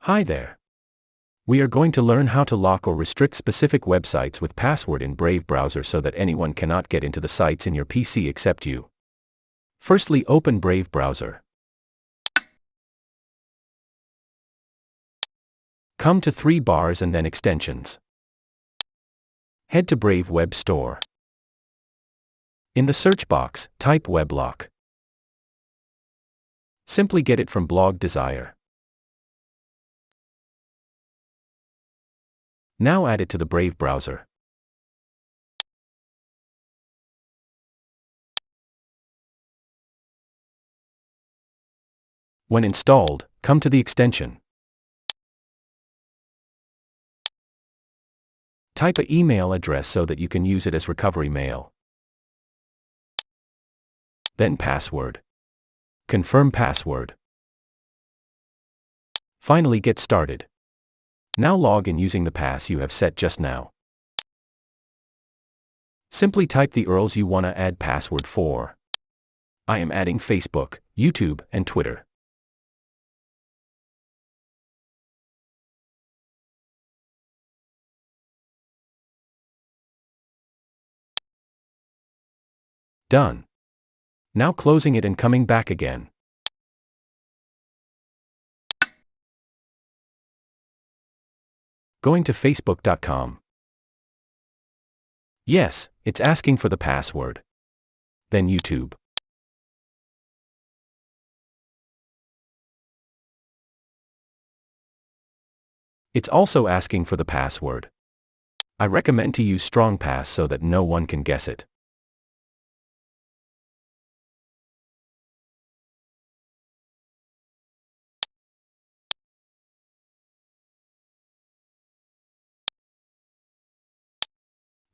Hi there. We are going to learn how to lock or restrict specific websites with password in Brave browser so that anyone cannot get into the sites in your PC except you. Firstly, open Brave browser. Come to 3 bars and then extensions. Head to Brave Web Store. In the search box, type WebLock. Simply get it from Blog Desire. Now add it to the Brave browser. When installed, come to the extension. Type an email address so that you can use it as recovery mail. Then password. Confirm password. Finally, get started. Now log in using the pass you have set just now. Simply type the URLs you want to add password for. I am adding Facebook, YouTube, and Twitter. Done. Now closing it and coming back again. Going to facebook.com. Yes, it's asking for the password. Then YouTube. It's also asking for the password. I recommend to use StrongPass so that no one can guess it.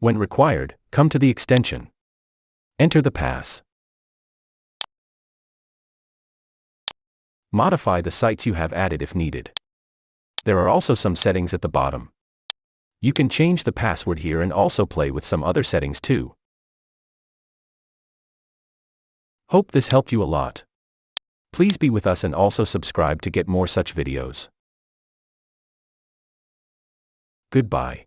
When required, come to the extension. Enter the pass. Modify the sites you have added if needed. There are also some settings at the bottom. You can change the password here and also play with some other settings too. Hope this helped you a lot. Please be with us and also subscribe to get more such videos. Goodbye.